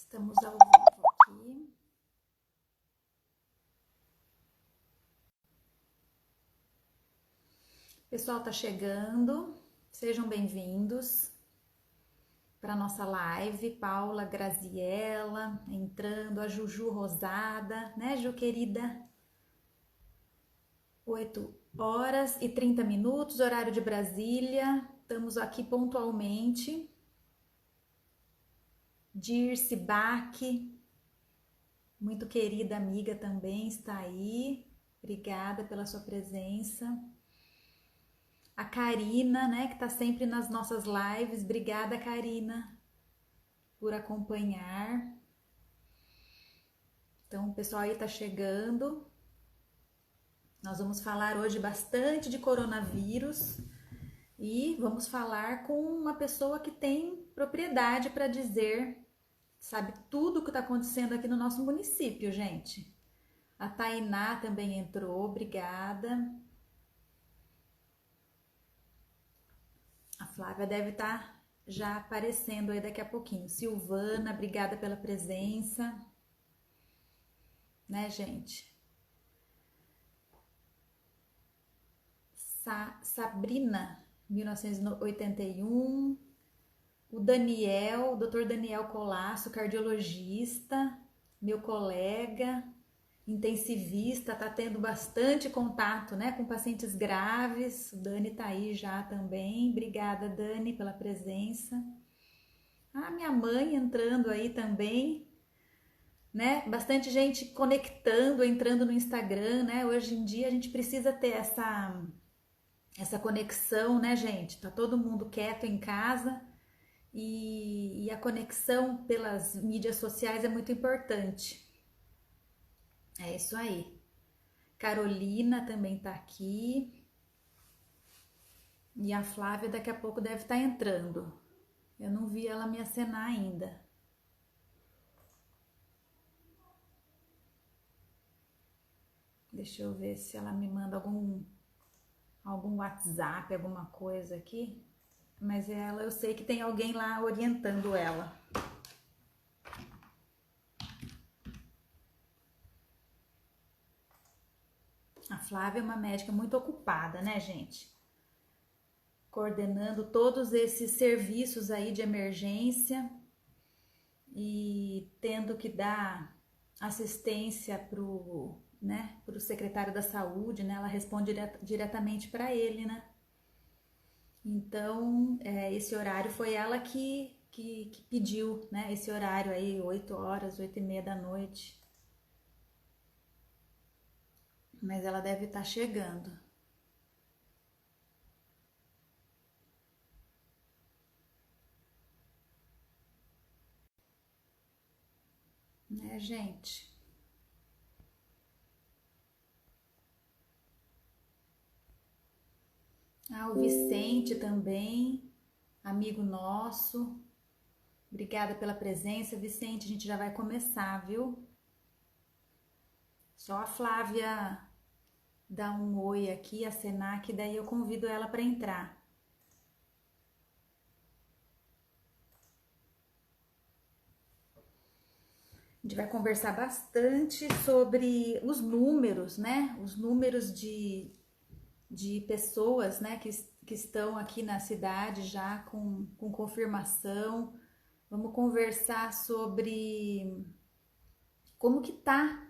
Estamos ao vivo aqui. O pessoal tá chegando. Sejam bem-vindos para nossa live. Paula, Graziella entrando, a Juju Rosada, né, Ju querida? 8h30, horário de Brasília. Estamos aqui pontualmente. Dirce Bach, muito querida amiga também está aí. Obrigada pela sua presença. A Karina, né, que está sempre nas nossas lives. Obrigada, Karina, por acompanhar. Então, o pessoal aí está chegando. Nós vamos falar hoje bastante de coronavírus e vamos falar com uma pessoa que tem propriedade para dizer, sabe tudo o que está acontecendo aqui no nosso município, gente. A Tainá também entrou, obrigada. A Flávia deve estar já aparecendo aí daqui a pouquinho. Silvana, obrigada pela presença. Né, gente? Sabrina, 1981. O Daniel, o Dr. Daniel Colasso, cardiologista, meu colega, intensivista, tá tendo bastante contato, né, com pacientes graves. O Dani tá aí já também. Obrigada, Dani, pela presença. Ah, minha mãe entrando aí também, né? Bastante gente conectando, entrando no Instagram, né? Hoje em dia a gente precisa ter essa conexão, né, gente? Tá todo mundo quieto em casa e a conexão pelas mídias sociais é muito importante. É isso aí. Carolina também tá aqui. E a Flávia daqui a pouco deve estar entrando. Eu não vi ela me acenar ainda. Deixa eu ver se ela me manda algum WhatsApp, alguma coisa aqui. Mas ela, eu sei que tem alguém lá orientando ela. A Flávia é uma médica muito ocupada, né, gente? Coordenando todos esses serviços aí de emergência e tendo que dar assistência pro, né, pro secretário da saúde, né? Ela responde diretamente para ele, né? Então, esse horário foi ela que pediu, né? Esse horário aí, 8h, 8h30 da noite. Mas ela deve estar chegando. Né, gente? Ah, o Vicente também, amigo nosso. Obrigada pela presença, Vicente. A gente já vai começar, viu? Só a Flávia dar um oi aqui, acenar, que daí eu convido ela para entrar. A gente vai conversar bastante sobre os números, né? Os números de pessoas, né, que estão aqui na cidade já com confirmação. Vamos conversar sobre como que tá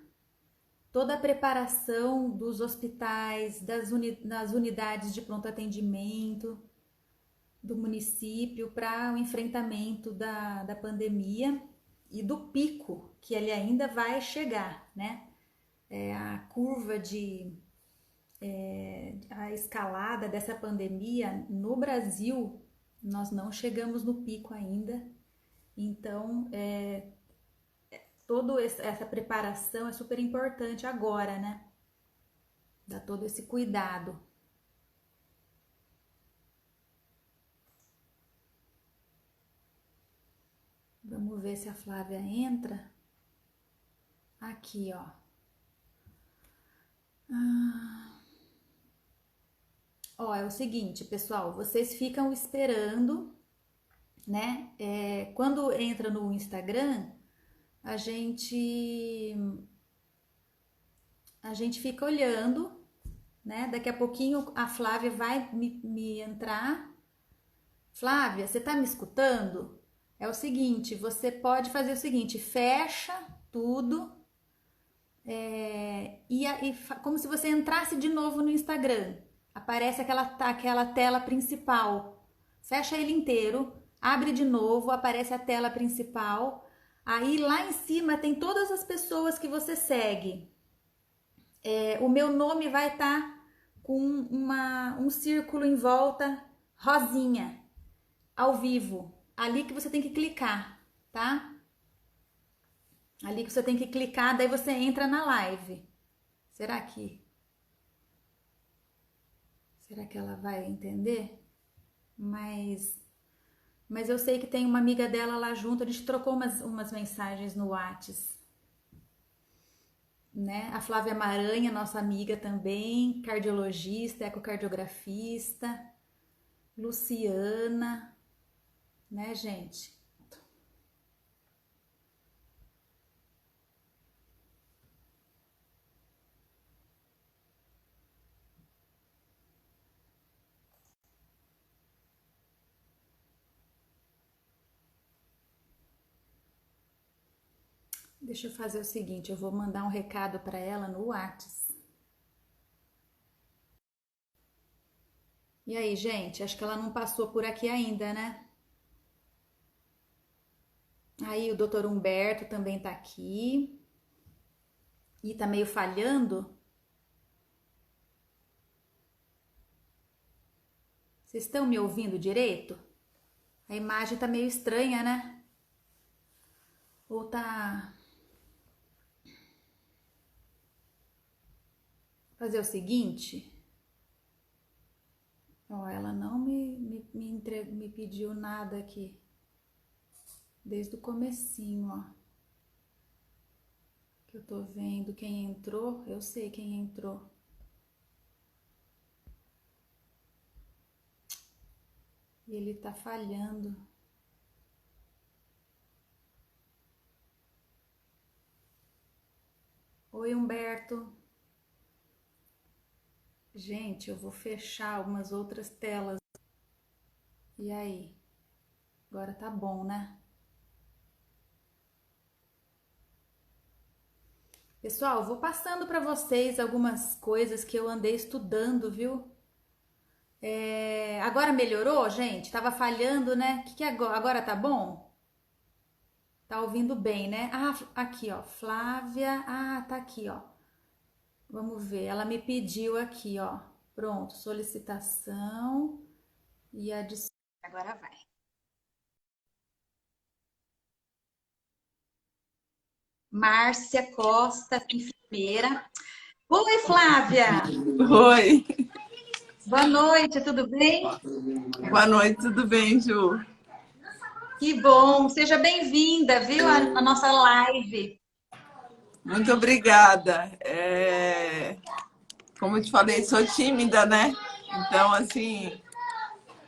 toda a preparação dos hospitais, das unidades de pronto atendimento do município para o enfrentamento da pandemia e do pico que ele ainda vai chegar, né? A curva a escalada dessa pandemia no Brasil, nós não chegamos no pico ainda. Então, toda essa preparação é super importante agora, né? Dá todo esse cuidado. Vamos ver se a Flávia entra. Aqui, ó. Ó, é o seguinte, pessoal, vocês ficam esperando, né? Quando entra no Instagram, a gente a gente fica olhando, né? Daqui a pouquinho a Flávia vai me entrar. Flávia, você tá me escutando? É o seguinte, você pode fazer o seguinte, fecha tudo como se você entrasse de novo no Instagram. Aparece aquela tela principal. Fecha ele inteiro, abre de novo, aparece a tela principal. Aí lá em cima tem todas as pessoas que você segue. O meu nome vai estar com um círculo em volta rosinha, ao vivo. Ali que você tem que clicar, tá? Ali que você tem que clicar, daí você entra na live. Será que ela vai entender? Mas eu sei que tem uma amiga dela lá junto, a gente trocou umas mensagens no Whats, né? A Flávia Maranha, nossa amiga também, cardiologista, ecocardiografista, Luciana, né, gente? Deixa eu fazer o seguinte, eu vou mandar um recado para ela no Whats. E aí, gente, acho que ela não passou por aqui ainda, né? Aí o doutor Humberto também tá aqui. E tá meio falhando. Vocês estão me ouvindo direito? A imagem tá meio estranha, né? Ou tá... Fazer o seguinte. Ó, ela não me pediu nada aqui. Desde o comecinho, ó. Que eu tô vendo quem entrou. Eu sei quem entrou. E ele tá falhando. Oi, Humberto. Gente, eu vou fechar algumas outras telas. E aí? Agora tá bom, né? Pessoal, vou passando para vocês algumas coisas que eu andei estudando, viu? Agora melhorou, gente? Tava falhando, né? Que agora tá bom? Tá ouvindo bem, né? Ah, aqui, ó. Flávia. Ah, tá aqui, ó. Vamos ver. Ela me pediu aqui, ó. Pronto. Solicitação e adição. Agora vai. Márcia Costa, enfermeira. Oi, Flávia. Oi, Boa noite, tudo bem? boa noite, tudo bem, Ju? Que bom, seja bem-vinda, viu, a nossa live. Muito obrigada. Como eu te falei, sou tímida, né? Então, assim,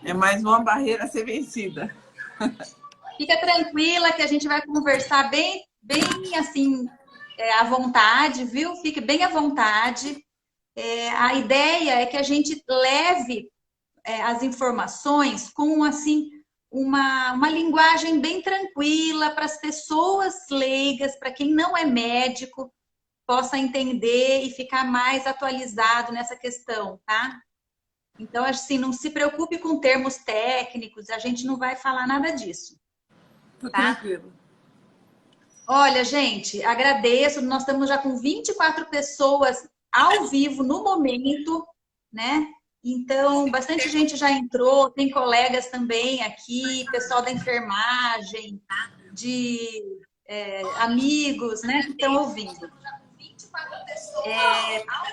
é mais uma barreira a ser vencida. Fica tranquila que a gente vai conversar bem, bem assim, à vontade, viu? Fique bem à vontade. A ideia é que a gente leve as informações com, assim, uma linguagem bem tranquila para as pessoas leigas, para quem não é médico, possa entender e ficar mais atualizado nessa questão, tá? Então, assim, não se preocupe com termos técnicos, a gente não vai falar nada disso, Tô tá? tranquilo. Olha, gente, agradeço. Nós estamos já com 24 pessoas ao vivo no momento, né? Então, bastante gente já entrou, tem colegas também aqui, pessoal da enfermagem, de amigos, né, que estão ouvindo.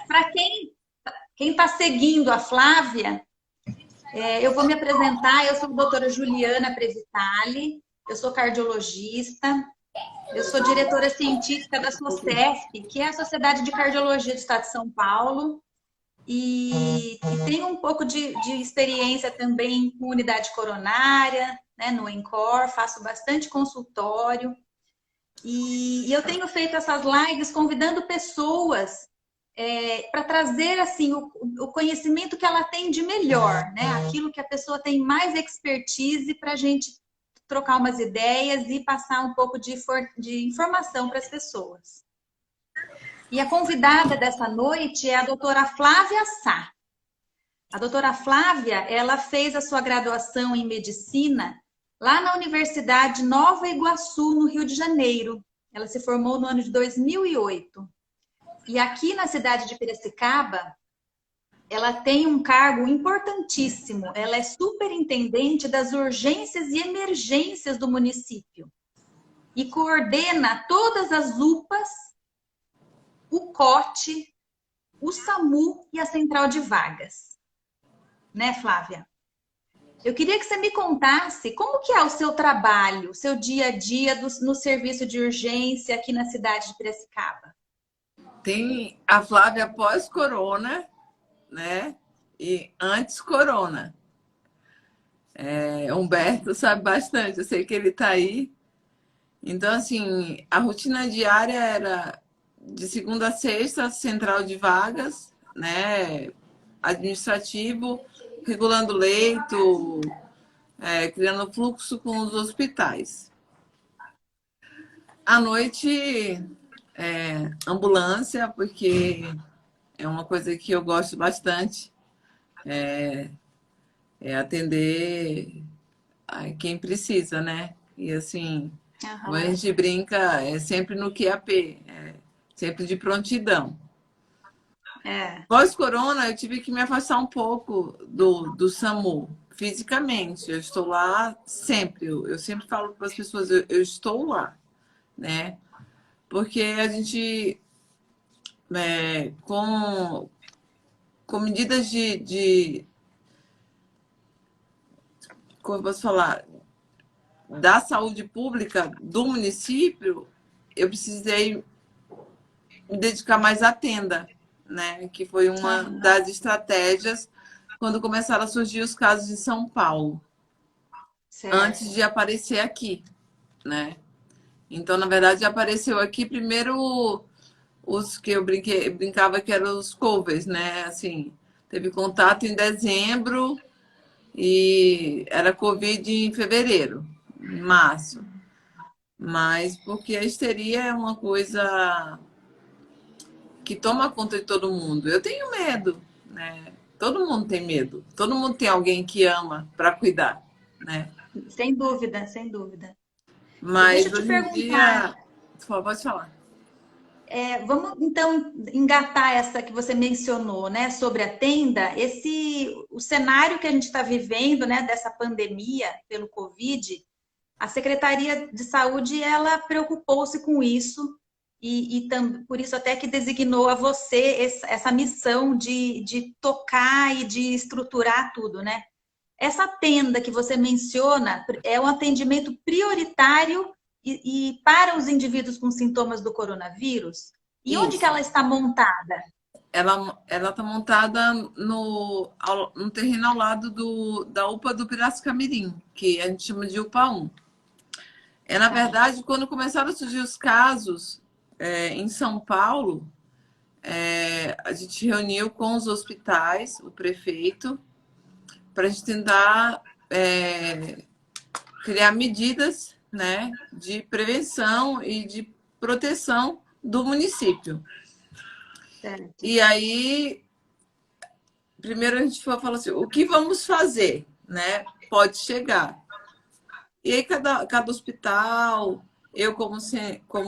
Para quem está seguindo a Flávia, eu vou me apresentar. Eu sou a doutora Juliana Previtali, eu sou cardiologista, eu sou diretora científica da SOCESP, que é a Sociedade de Cardiologia do Estado de São Paulo, e tenho um pouco de experiência também com unidade coronária, né, no ENCOR, faço bastante consultório. E eu tenho feito essas lives convidando pessoas para trazer assim o conhecimento que ela tem de melhor, né? Aquilo que a pessoa tem mais expertise para a gente trocar umas ideias e passar um pouco de informação para as pessoas. E a convidada dessa noite é a doutora Flávia Sá. A doutora Flávia, ela fez a sua graduação em medicina lá na Universidade Nova Iguaçu, no Rio de Janeiro. Ela se formou no ano de 2008. E aqui na cidade de Piracicaba, ela tem um cargo importantíssimo. Ela é superintendente das urgências e emergências do município e coordena todas as UPAs, o COT, o SAMU e a Central de Vagas. Né, Flávia? Eu queria que você me contasse como que é o seu trabalho, o seu dia a dia no serviço de urgência aqui na cidade de Piracicaba. Tem a Flávia pós-corona, né? E antes corona. Humberto sabe bastante, eu sei que ele está aí. Então, assim, a rotina diária era de segunda a sexta, central de vagas, né? Administrativo, regulando leito, criando fluxo com os hospitais. À noite, ambulância, porque é uma coisa que eu gosto bastante, é atender quem precisa, né? E assim, como a gente brinca, é sempre no QAP, sempre de prontidão. Pós-corona, eu tive que me afastar um pouco do SAMU, fisicamente. Eu estou lá sempre. Eu sempre falo para as pessoas, eu estou lá, né? Porque a gente, com medidas como eu posso falar, da saúde pública do município, eu precisei me dedicar mais à tenda, né? Que foi uma das estratégias quando começaram a surgir os casos em São Paulo, antes de aparecer aqui, né? Então, na verdade, apareceu aqui primeiro os que eu brincava que eram os covers, né? Assim, teve contato em dezembro e era Covid em fevereiro, em março. Mas porque a histeria é uma coisa que toma conta de todo mundo. Eu tenho medo, né? Todo mundo tem medo. Todo mundo tem alguém que ama para cuidar, né? Sem dúvida, sem dúvida. E deixa Mas eu te hoje em perguntar, dia, pode falar. vamos então engatar essa que você mencionou, né, sobre a tenda, o cenário que a gente está vivendo, né, dessa pandemia pelo Covid, a Secretaria de Saúde, ela preocupou-se com isso e por isso até que designou a você essa missão de tocar e de estruturar tudo, né? Essa tenda que você menciona é um atendimento prioritário e para os indivíduos com sintomas do coronavírus? E onde que Isso. ela está montada? Ela está montada no terreno ao lado da UPA do Piracicamirim, que a gente chama de UPA 1. Na verdade, quando começaram a surgir os casos em São Paulo, a gente reuniu com os hospitais, o prefeito, para a gente tentar criar medidas, né, de prevenção e de proteção do município. Certo. E aí, primeiro a gente falou assim, o que vamos fazer? Né? Pode chegar. E aí, cada hospital, eu como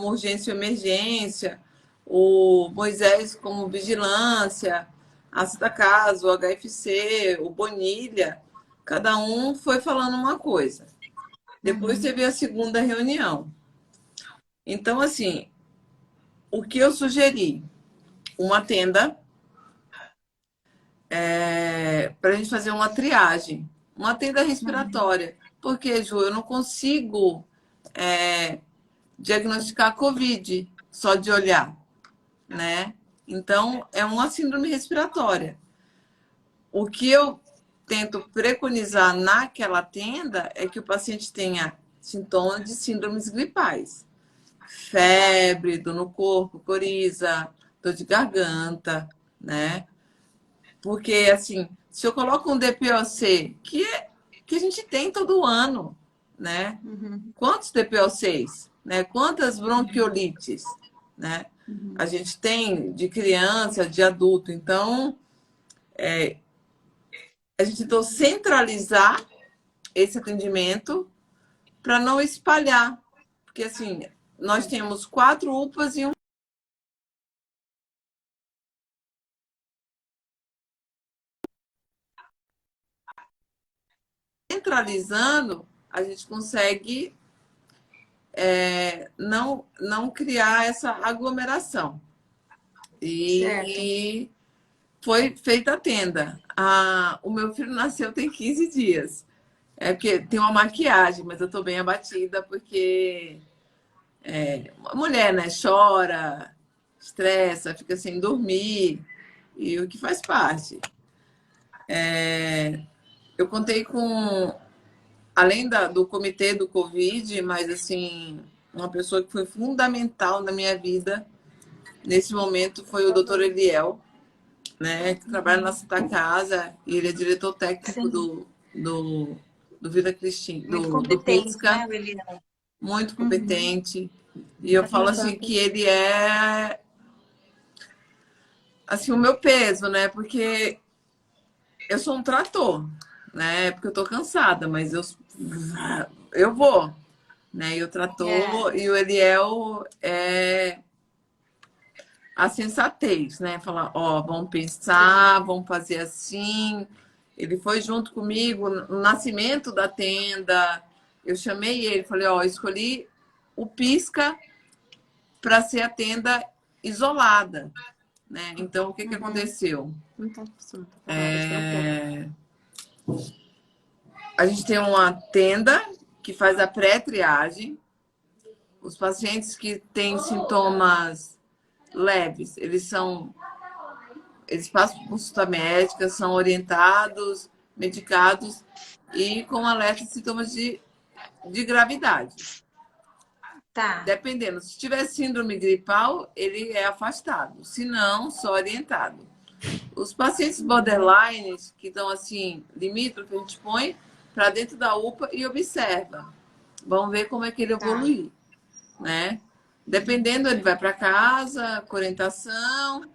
urgência e emergência, o Moisés como vigilância, a Santa Casa, o HFC, o Bonilha, cada um foi falando uma coisa. Depois teve a segunda reunião. Então, assim, o que eu sugeri? Uma tenda para a gente fazer uma triagem, uma tenda respiratória. Porque, Ju, eu não consigo diagnosticar COVID só de olhar, né? Então, é uma síndrome respiratória. O que eu tento preconizar naquela tenda é que o paciente tenha sintomas de síndromes gripais. febre, dor no corpo, coriza, dor de garganta, né? Porque, assim, se eu coloco um DPOC, que a gente tem todo ano, né? Uhum, Quantos DPOCs, né? Quantas uhum, bronquiolites, né? A uhum. gente tem de criança, de adulto. Então, a gente tentou centralizar esse atendimento para não espalhar. Porque, assim, nós É. temos 4 UPAs e um centralizando, a gente consegue não criar essa aglomeração. Certo. E foi feita a tenda. O meu filho nasceu tem 15 dias. É porque tem uma maquiagem, mas eu tô bem abatida porque a mulher, né, chora, estressa, fica sem dormir, e o que faz parte. Eu contei com, além do comitê do Covid, mas assim, uma pessoa que foi fundamental na minha vida nesse momento foi o doutor Eliel, né, que trabalha na Uhum. Santa Casa, e ele é diretor técnico Sim. do, do Vila Cristina, Muito do competente, Pisca, né, Eliana? muito Uhum. competente. E eu Tá falo assim contando. que ele é assim o meu peso, né? Porque eu sou um trator, né? Porque eu tô cansada, mas eu vou, né? E o É. trator e o Eliel é a sensatez, né? Falar, ó, vamos pensar, vamos fazer assim. Ele foi junto comigo no nascimento da tenda. Eu chamei ele, falei, ó, escolhi o Pisca para ser a tenda isolada, né? Então, o que que Uhum. aconteceu? A gente tem uma tenda que faz a pré-triagem. Os pacientes que têm sintomas leves, eles passam por consulta médica, são orientados, medicados e com alerta de sintomas de gravidade. Tá. Dependendo, se tiver síndrome gripal, ele é afastado, se não, só orientado. Os pacientes Uhum. borderline, que estão assim, limítrofe, a gente põe para dentro da UPA e observa. Vamos ver como é que ele Tá. evoluir, né? Uhum. Dependendo, ele vai para casa com orientação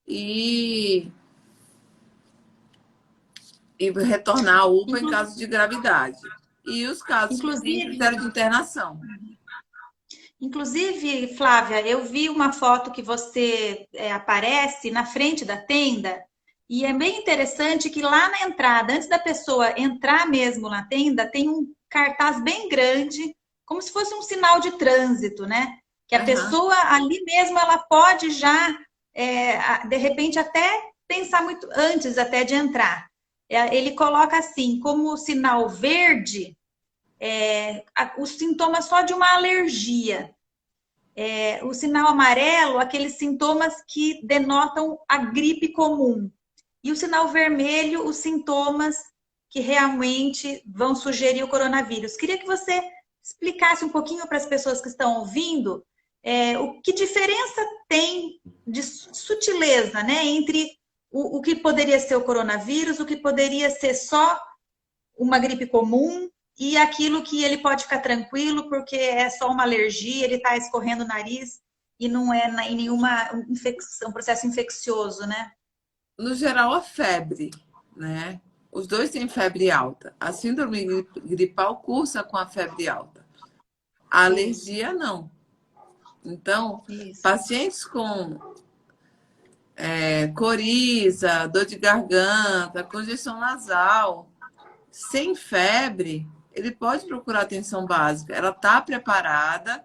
e, e retornar à UPA em Inclu- caso de gravidade. E os casos que têm Inclusive, critério de internação. inclusive, Flávia, eu vi uma foto que você aparece na frente da tenda e é bem interessante que lá na entrada, antes da pessoa entrar mesmo na tenda, tem um cartaz bem grande, como se fosse um sinal de trânsito, né? Que a Uhum. pessoa ali mesmo ela pode já, de repente, até pensar muito antes até de entrar. Ele coloca assim, como sinal verde, os sintomas só de uma alergia. O sinal amarelo, aqueles sintomas que denotam a gripe comum. E o sinal vermelho, os sintomas que realmente vão sugerir o coronavírus. Queria que você explicasse um pouquinho para as pessoas que estão ouvindo o que diferença tem de sutileza, né, entre o que poderia ser o coronavírus, o que poderia ser só uma gripe comum e aquilo que ele pode ficar tranquilo porque é só uma alergia, ele está escorrendo o nariz e não é em nenhuma infecção, um processo infeccioso, né? No geral, a febre, né? Os dois têm febre alta. A síndrome gripal cursa com a febre alta. A Isso, alergia, não. Então, isso. pacientes com coriza, dor de garganta, congestão nasal, sem febre, ele pode procurar atenção básica. Ela está preparada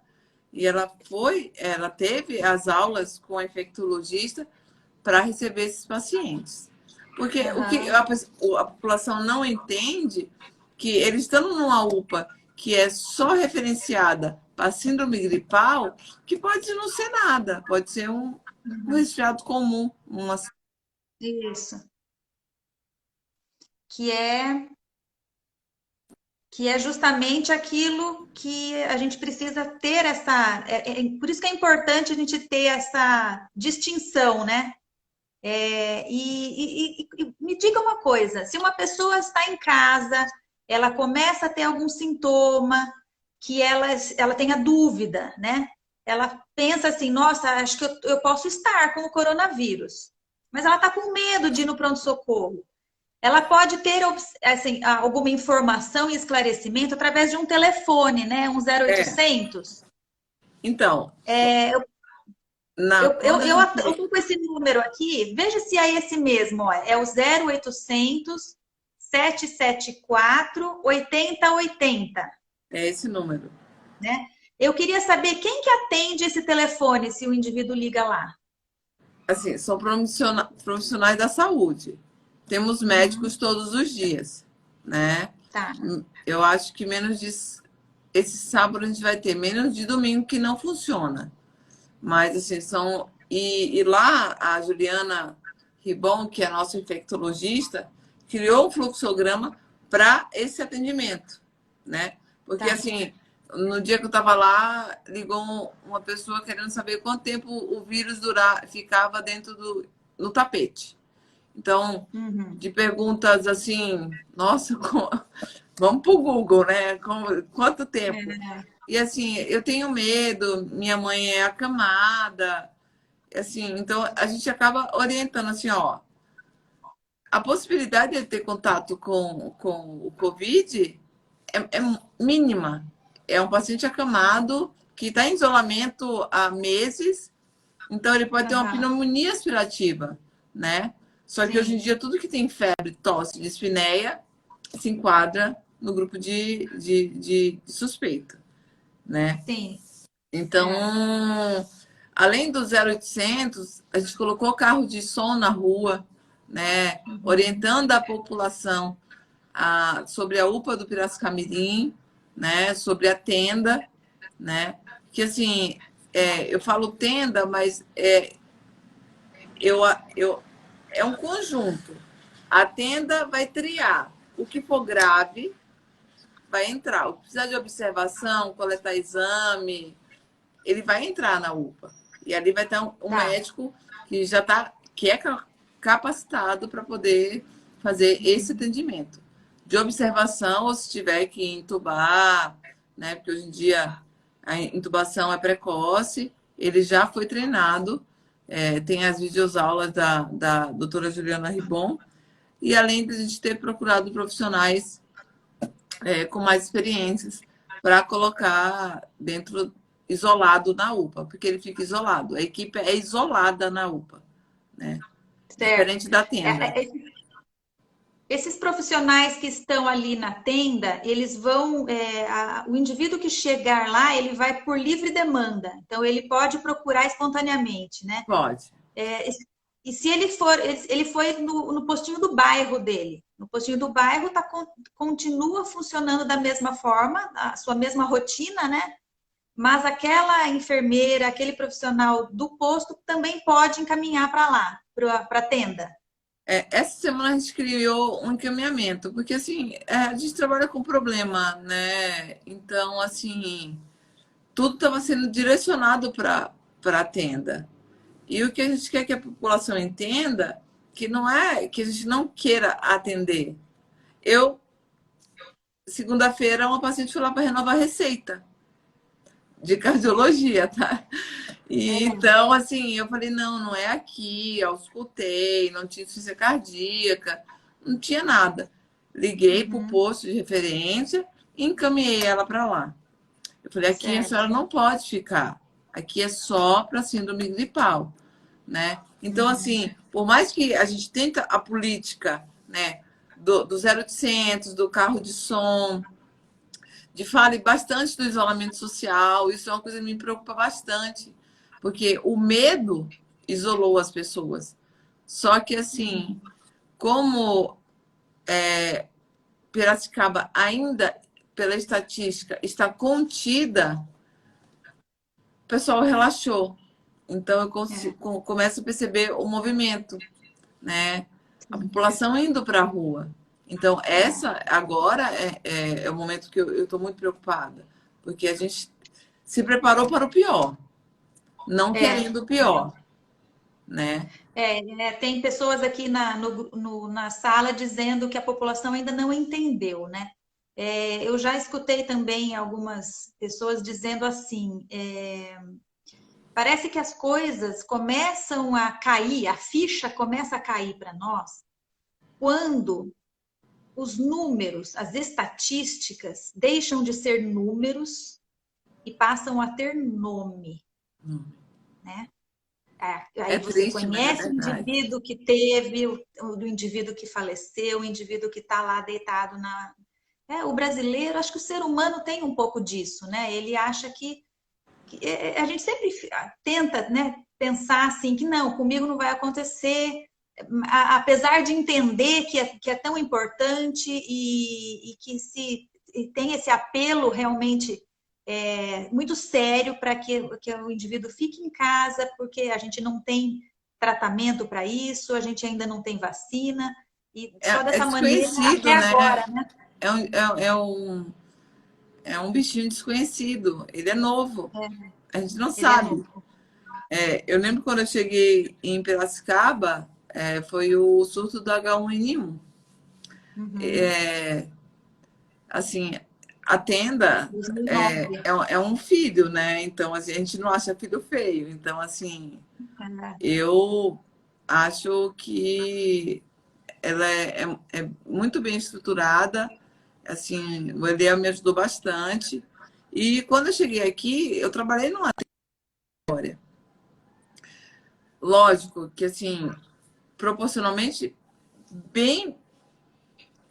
e ela teve as aulas com a infectologista para receber esses pacientes. Porque o que Aham. a população não entende que eles estão numa UPA que é só referenciada para síndrome gripal, que pode não ser nada, pode ser um Uhum. resfriado comum, uma Isso. Que é que é justamente aquilo que a gente precisa ter essa. Por isso que é importante a gente ter essa distinção, né? E me diga uma coisa: se uma pessoa está em casa, ela começa a ter algum sintoma, que ela tenha dúvida, né? Ela pensa assim: nossa, acho que eu posso estar com o coronavírus, mas ela está com medo de ir no pronto-socorro. Ela pode ter assim, alguma informação e esclarecimento através de um telefone, né? Um É, 0800. então, Eu quando a gente. estou com esse número aqui, veja se é esse mesmo, ó. É o 0800 774 8080, É esse número. né? Eu queria saber quem que atende esse telefone se o indivíduo liga lá. Assim, são profissionais da saúde. Temos médicos Uhum, todos os dias, né? tá, Eu acho que menos de. Esse sábado a gente vai ter menos de domingo que não funciona. Mas, assim, são. E lá, a Juliana Ribon, que é a nossa infectologista, criou um fluxograma para esse atendimento, né? Porque, tá. assim, no dia que eu estava lá, ligou uma pessoa querendo saber quanto tempo o vírus ficava dentro no tapete. Então, Uhum. de perguntas assim, nossa, vamos para o Google, né? Quanto tempo? É, E assim, eu tenho medo, minha mãe é acamada, assim, então a gente acaba orientando assim, ó, a possibilidade de ele ter contato com o Covid é mínima. É um paciente acamado que está em isolamento há meses, então ele pode ter uma aham, pneumonia aspirativa, né? Só que hoje em sim, dia tudo que tem febre, tosse, dispneia se enquadra no grupo de suspeita, né? sim. Então, É. além do 0800, a gente colocou carro de som na rua, né, Uhum. orientando a população sobre a UPA do Piracicamirim, né, sobre a tenda, né, que assim, eu falo tenda, mas eu, é um conjunto. A tenda vai triar o que for grave, vai entrar. O que precisar de observação, coletar exame, ele vai entrar na UPA. E ali vai ter um Tá. médico que já tá, que é capacitado para poder fazer esse Uhum. atendimento. De observação, ou se tiver que entubar, né? Porque hoje em dia a intubação é precoce, ele já foi treinado, tem as videoaulas da doutora Juliana Ribon, e além de a gente ter procurado profissionais com mais experiências para colocar dentro, isolado na UPA, porque ele fica isolado. A equipe é isolada na UPA, né? Certo. Diferente da É, tenda. esses profissionais que estão ali na tenda, eles vão, o indivíduo que chegar lá, ele vai por livre demanda. Então, ele pode procurar espontaneamente, né? Pode. É, e se ele foi no postinho do bairro dele. No postinho do bairro continua funcionando da mesma forma, a sua mesma rotina, né? Mas aquela enfermeira, aquele profissional do posto também pode encaminhar para lá, para a tenda. Essa semana a gente criou um encaminhamento, porque assim, a gente trabalha com problema, né? Então, assim, tudo estava sendo direcionado para a tenda. E o que a gente quer que a população entenda que não é que a gente não queira atender. Eu, segunda-feira, uma paciente foi lá para renovar a receita de cardiologia, tá? E então, assim, eu falei, não, não é aqui, eu escutei, não tinha insuficiência cardíaca, não tinha nada. Liguei para o Uhum, posto de referência e encaminhei ela para lá. Eu falei, aqui a senhora certo. não pode ficar, aqui é só para síndrome gripal, né? Então, Uhum, assim, por mais que a gente tenta a política, né, do 0800, do carro de som, de fale bastante do isolamento social. Isso é uma coisa que me preocupa bastante, porque o medo isolou as pessoas. Só que, assim, uhum. como Piracicaba ainda, pela estatística, está contida, o pessoal relaxou. Então, eu É, começo a perceber o movimento, né? A sim. população indo para a rua. Então, essa agora é o momento que eu estou muito preocupada, porque a gente se preparou para o pior, não É, querendo o pior, né? tem pessoas aqui na sala dizendo que a população ainda não entendeu, né? Eu já escutei também algumas pessoas dizendo assim: parece que as coisas começam a cair, a ficha começa a cair para nós quando os números, as estatísticas deixam de ser números e passam a ter nome, né? É Aí você triste, mas é conhece o verdade. indivíduo que teve, o indivíduo que faleceu, o indivíduo que está lá deitado na. O brasileiro, acho que o ser humano tem um pouco disso, né? Ele acha que a gente sempre tenta, né, pensar assim que não, comigo não vai acontecer, apesar de entender que é tão importante e que se e tem esse apelo realmente muito sério para que o indivíduo fique em casa, porque a gente não tem tratamento para isso, a gente ainda não tem vacina, e só É dessa maneira até desconhecido, né? agora, né? É um, é um, é um bichinho desconhecido. Ele é novo. A gente não Ele é sabe. novo. Eu lembro quando eu cheguei em Piracicaba, foi o surto do H1N1. Uhum. É, assim, a tenda 2009. é um filho, né? Então, assim, a gente não acha filho feio. Então, assim, É, eu acho que ela é muito bem estruturada. Assim, o Eliel me ajudou bastante. E quando eu cheguei aqui, eu trabalhei numa área. Lógico que, assim, proporcionalmente bem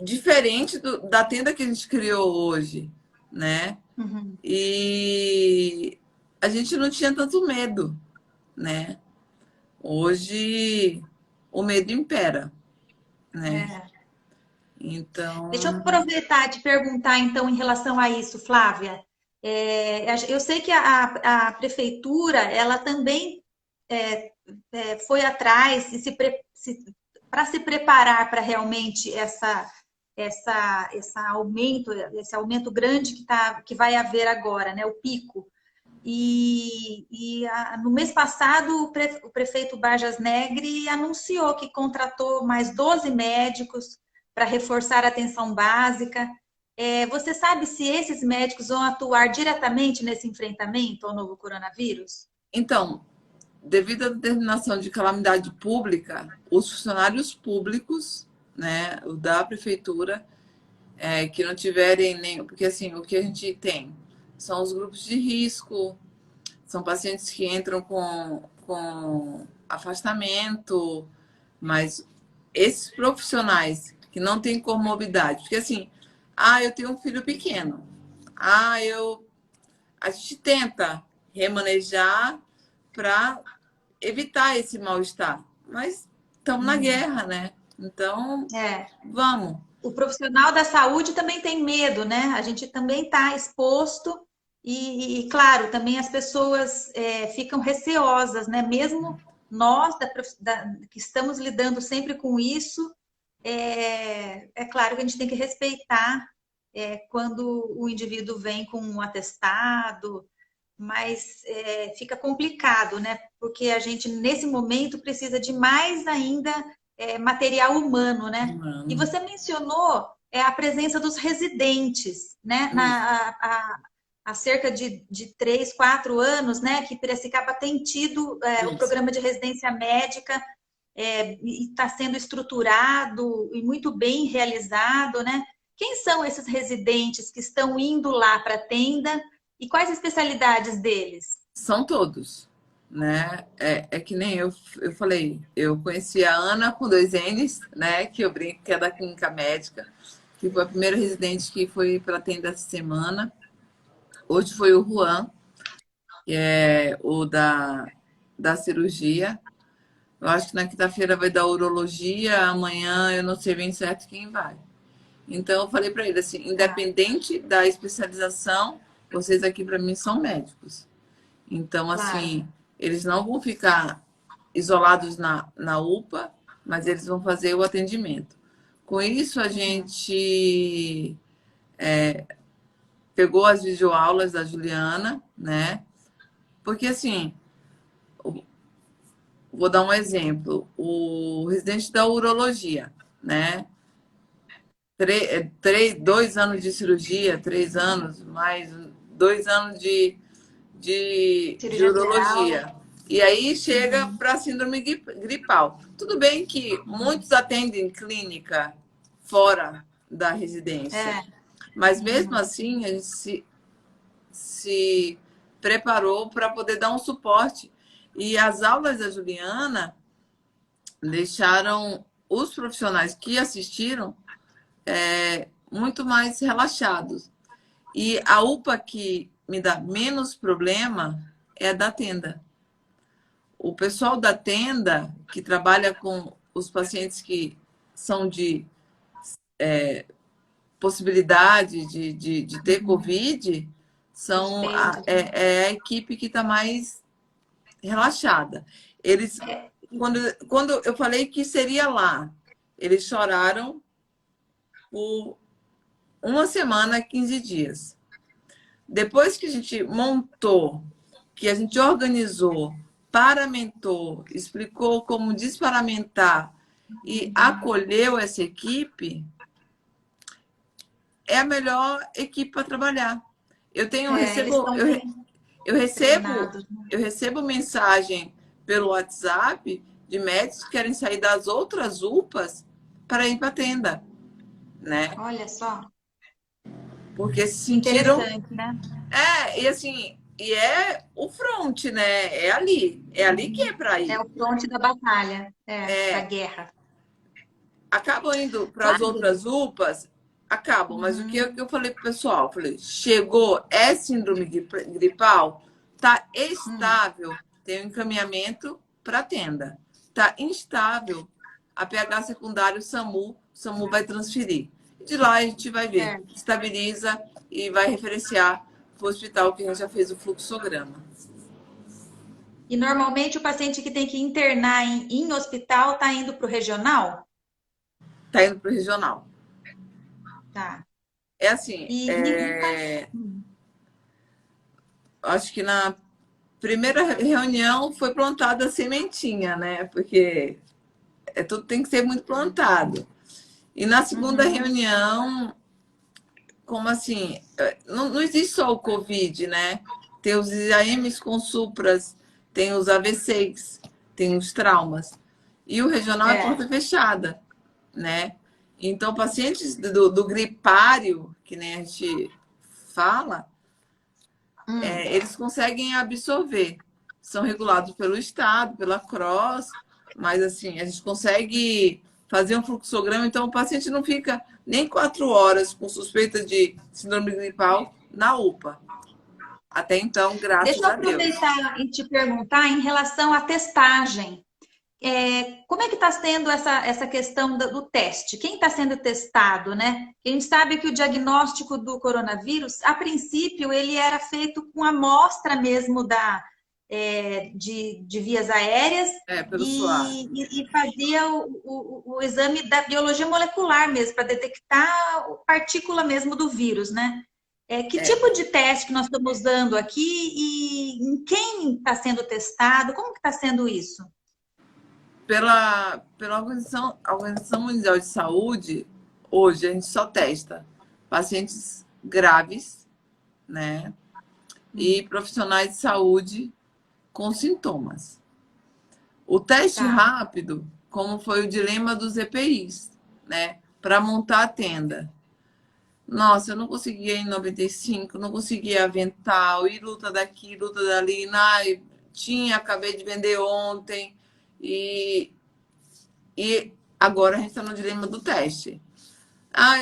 diferente da tenda que a gente criou hoje, né? uhum. E a gente não tinha tanto medo, né? Hoje o medo impera, né? É. Deixa eu Então, aproveitar e te perguntar, então, em relação a isso, Flávia. Eu sei que a prefeitura, ela também é, foi atrás e para se preparar para realmente esse aumento grande que vai haver agora, né, o pico. No mês passado, o prefeito Bajas Negri anunciou que contratou mais 12 médicos para reforçar a atenção básica. Você sabe se esses médicos vão atuar diretamente nesse enfrentamento ao novo coronavírus? então, devido à determinação de calamidade pública, os funcionários públicos, né, o da prefeitura, que não tiverem nem. Porque, assim, o que a gente tem são os grupos de risco, são pacientes que entram com afastamento, mas esses profissionais que não têm comorbidade, porque assim, eu tenho um filho pequeno, a gente tenta remanejar para evitar esse mal-estar, mas estamos na Uhum. guerra, né? Então, É, vamos. o profissional da saúde também tem medo, né? A gente também está exposto claro, também as pessoas ficam receosas, né? Mesmo nós que estamos lidando sempre com isso, claro que a gente tem que respeitar quando o indivíduo vem com um atestado, mas fica complicado, né? Porque a gente, nesse momento, precisa de mais ainda material humano, né? E Mano, você mencionou a presença dos residentes, né? isso. Há cerca de 3, 4 anos, né? Que Piracicaba tem tido o Isso. programa de residência médica e está sendo estruturado e muito bem realizado, né? Quem são esses residentes que estão indo lá para a tenda e quais especialidades deles? São todos, né? É que nem eu falei, eu conheci a Ana com dois N's, né? Que eu brinco que é da clínica médica, que foi a primeira residente que foi pela tenda essa semana. Hoje foi o Juan, que é o da cirurgia. Eu acho que na quinta-feira vai dar urologia, amanhã eu não sei bem certo quem vai. Então eu falei para ele assim, Ah, independente da especialização, vocês aqui para mim são médicos. Então, claro. assim, eles não vão ficar isolados na UPA, mas eles vão fazer o atendimento. Com isso, a gente pegou as videoaulas da Juliana, né? Porque, assim, vou dar um exemplo. O residente da urologia, né? 2 anos de cirurgia, 3 anos, mais 2 anos de Cirurgia geral. urologia. E aí chega Uhum. para a síndrome gripal. Tudo bem que muitos atendem clínica fora da residência, É. mas mesmo Uhum. assim a gente se preparou para poder dar um suporte. E as aulas da Juliana deixaram os profissionais que assistiram muito mais relaxados. E a UPA que me dá menos problema é a da tenda. O pessoal da tenda, que trabalha com os pacientes que são de possibilidade de ter Uhum. Covid, são Suspeitos, né? é a equipe que está mais relaxada. Eles, É, quando eu falei que seria lá, eles choraram por uma semana, 15 dias. Depois que a gente montou, que a gente organizou, paramentou, explicou como desparamentar e acolheu essa equipe, é a melhor equipe para trabalhar. Eu tenho, eles recebo, estão eu, bem eu recebo, treinados, né? eu recebo mensagem pelo WhatsApp de médicos que querem sair das outras UPAs para ir para a tenda, né? Olha só, Porque se que sentiram. interessante, né? E assim, e é o front, né? É ali que é Uhum. para É ir. o fronte da batalha, da guerra. Acabam indo para as Claro. outras UPAs, acabam, mas o que Uhum. eu falei pro pessoal? Eu falei, chegou, é síndrome gripal, tá Hum. estável, tem um encaminhamento para tenda. Tá instável, a pH secundário SAMU vai transferir. De lá a gente vai ver, Certo. estabiliza e vai referenciar para o hospital que a gente já fez o fluxograma. E normalmente o paciente que tem que internar em hospital está indo para o regional? Tá indo para o regional. Tá. É assim, E acho que na primeira reunião foi plantada a sementinha, né? Porque tudo tem que ser muito plantado. E na segunda Uhum. reunião, como assim? Não existe só o Covid, né? Tem os IAMs com supras, tem os AVCs, tem os traumas. E o regional é É. porta fechada, né? Então, pacientes do gripário, que nem a gente fala, Hum. eles conseguem absorver. São regulados pelo Estado, pela CROSS, mas assim, a gente consegue fazer um fluxograma, então o paciente não fica nem 4 horas com suspeita de síndrome gripal na UPA. Até então, Deixa graças eu a Deus. aproveitar e te perguntar em relação à testagem. Como é que está sendo essa questão do teste? Quem está sendo testado, né? A gente sabe que o diagnóstico do coronavírus, a princípio, ele era feito com amostra mesmo de vias aéreas Pelo suar. e fazia o exame da biologia molecular mesmo, para detectar a partícula mesmo do vírus, né? Que É, tipo de teste que nós estamos usando aqui e em quem está sendo testado? Como que está sendo isso? pela Organização Mundial de Saúde, hoje a gente só testa pacientes graves, né? E profissionais de saúde com sintomas. O teste Tá. rápido, como foi o dilema dos EPIs, né? Para montar a tenda. Nossa, eu não conseguia em 95, não conseguia avental, e luta daqui, luta dali. Ai, acabei de vender ontem. E, e agora a gente está no dilema do teste.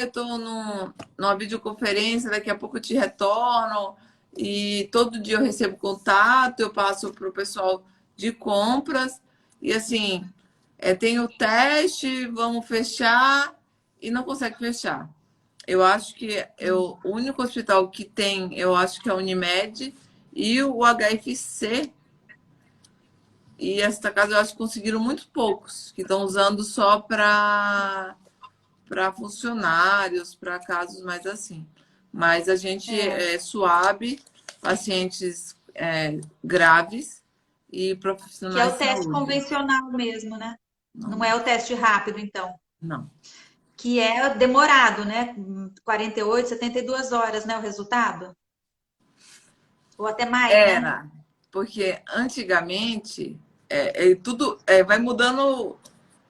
Eu estou numa videoconferência, daqui a pouco eu te retorno. E todo dia eu recebo contato, eu passo para o pessoal de compras. E assim, tem o teste, vamos fechar e não consegue fechar. Eu acho que o único hospital que tem, eu acho que é a Unimed e o HFC. E esta casa eu acho que conseguiram muito poucos, que estão usando só para para funcionários, para casos mais assim. Mas a gente É, suave pacientes graves e que é profissionais o de teste saúde. convencional mesmo, né? Não Não, é o teste rápido, então. não. Que é demorado, né? 48, 72 horas, né? O resultado? Ou até mais, né? Era, porque antigamente tudo vai mudando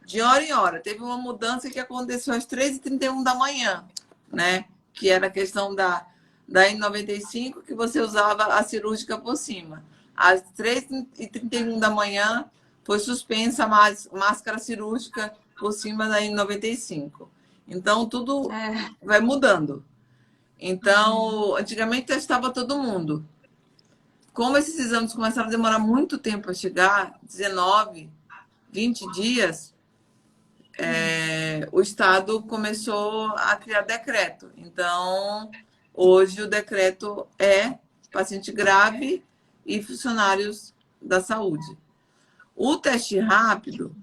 de hora em hora. Teve uma mudança que aconteceu às 3h31 da manhã, né? Que era a questão da N95, que você usava a cirúrgica por cima. Às 3h31 da manhã foi suspensa a máscara cirúrgica por cima da N95. Então, tudo É. vai mudando. Uhum. Então, antigamente testava todo mundo. Como esses exames começaram a demorar muito tempo a chegar, 19, 20 dias, o Estado começou a criar decreto. Então, hoje o decreto é paciente grave e funcionários da saúde. O teste rápido,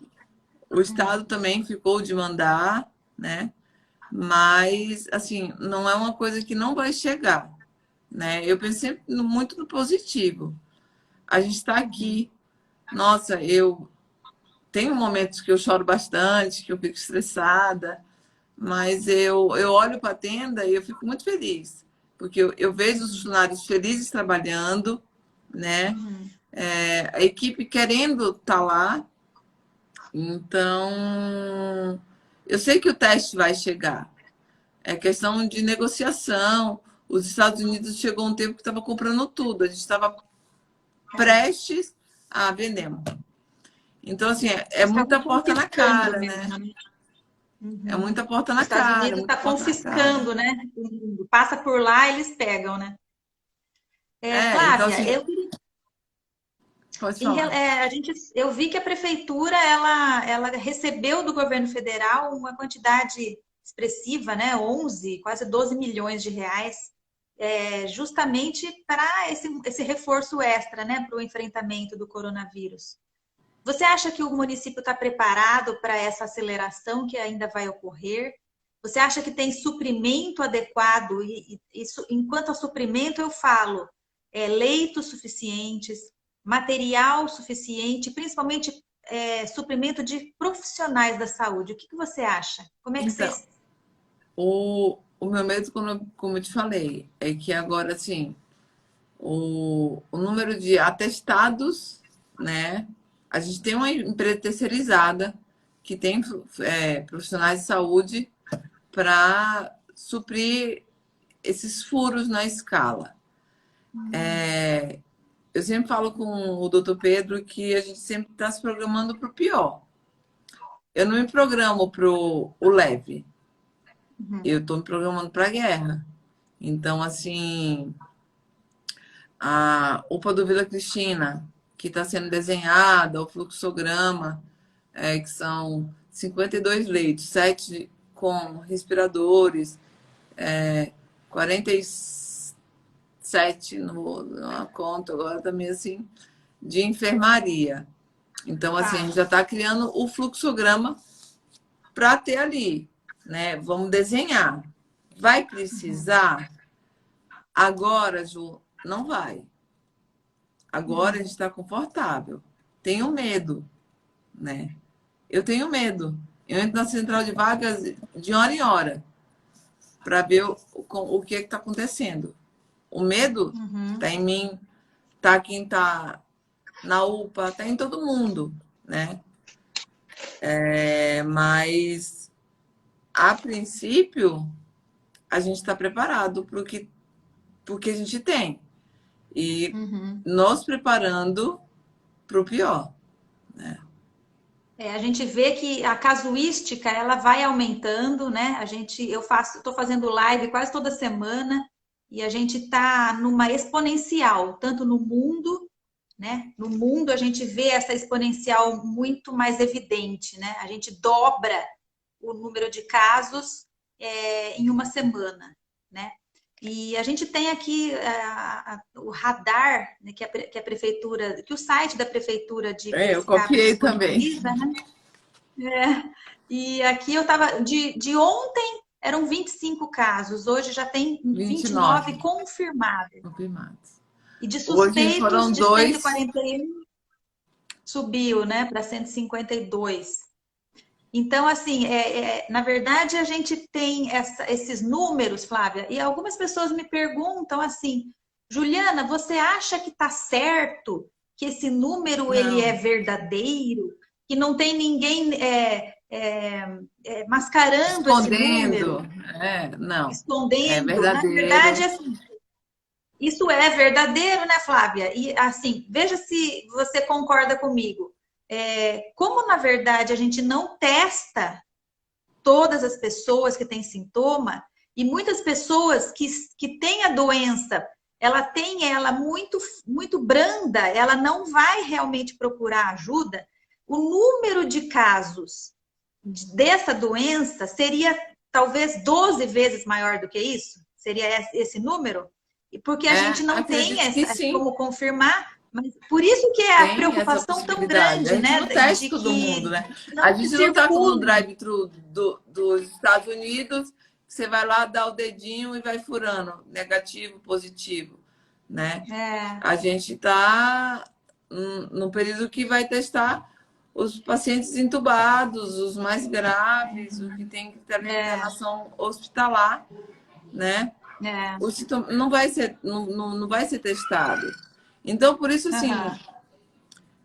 o Estado também ficou de mandar, né? Mas, assim, não é uma coisa que não vai chegar, né? Eu pensei muito no positivo. A gente está Uhum. aqui. Nossa, eu tenho momentos que eu choro bastante, que eu fico estressada, mas eu olho para a tenda e eu fico muito feliz, porque eu vejo os funcionários felizes trabalhando, né? Uhum. A equipe querendo estar lá. Então, eu sei que o teste vai chegar. É questão de negociação. Os Estados Unidos chegou um tempo que estava comprando tudo. A gente estava É. prestes a vender. Então, assim, é Os Estados muita Unidos porta na confiscando cara, mesmo, né? né? É Uhum. muita porta Os na Estados cara, Unidos está muita porta na cara. confiscando, né? Passa por lá, eles pegam, né? Então, Flávia, assim, pode falar. eu vi que a prefeitura ela recebeu do governo federal uma quantidade expressiva, né? 11, quase 12 milhões de reais, justamente para esse reforço extra, né? Para o enfrentamento do coronavírus. Você acha que o município está preparado para essa aceleração que ainda vai ocorrer? Você acha que tem suprimento adequado? E isso, enquanto a suprimento, eu falo leitos suficientes, material suficiente, principalmente suprimento de profissionais da saúde. O que você acha? Como é que Então, vocês. o meu medo, como eu te falei, é que agora, assim, o número de atestados, né? A gente tem uma empresa terceirizada que tem profissionais de saúde para suprir esses furos na escala. Eu sempre falo com o doutor Pedro que a gente sempre está se programando para o pior. Eu não me programo para o leve, Uhum. eu estou me programando para a guerra. Então, assim, a UPA do Vila Cristina, que está sendo desenhada, o fluxograma, que são 52 leitos, 7 com respiradores, 47 na conta, agora também assim, de enfermaria. Então, assim, a Tá. gente já está criando o fluxograma para ter ali, né? Vamos desenhar. Vai Uhum. precisar? Agora, Ju, não vai. Agora a gente Uhum. está confortável. Tenho medo, né? Eu tenho medo. Eu entro na central de vagas de hora em hora para ver o que está acontecendo. O medo Uhum. está em mim, está quem está na UPA, está em todo mundo, né? Mas a princípio a gente está preparado para o que a gente tem e Uhum. nos preparando para o pior. A gente vê que a casuística ela vai aumentando, né? Estou fazendo live quase toda semana e a gente está numa exponencial, tanto no mundo, né? No mundo a gente vê essa exponencial muito mais evidente, né? A gente dobra o número de casos em uma semana, né? E a gente tem aqui o radar, né, que a prefeitura, que o site da prefeitura de Eu Piracicaba copiei também. disponibiliza, né? E aqui eu estava, de ontem eram 25 casos, hoje já tem 29 29 confirmados. confirmados. E de Hoje suspeitos foram de dois. 141 subiu, né, para 152. Então, assim, na verdade, a gente tem esses números, Flávia, e algumas pessoas me perguntam assim, Juliana, você acha que está certo que esse número ele é Não, verdadeiro, que não tem ninguém mascarando esse escondendo. número, Não. É escondendo? Na verdade, verdadeiro. assim, isso é verdadeiro, né, Flávia? E assim, veja se você concorda comigo. Como na verdade a gente não testa todas as pessoas que têm sintoma, e muitas pessoas que têm a doença, ela tem ela muito branda, ela não vai realmente procurar ajuda. O número de casos dessa doença seria talvez 12 vezes maior do que isso? Seria esse número? Porque a gente não tem Acredito que sim. como confirmar, mas por isso que é a Tem essa preocupação tão possibilidade. A grande, gente né? não testa De todo mundo, que né? A não se gente não tá como no circule. drive-thru dos Estados Unidos, que você vai lá, dá o dedinho e vai furando, negativo, positivo, né? É, A gente está no período que vai testar os pacientes entubados, os mais graves, o que tem que ter é, internação hospitalar, né? é. O sintoma não vai ser, não vai ser testado. Então, por isso, assim, Aham.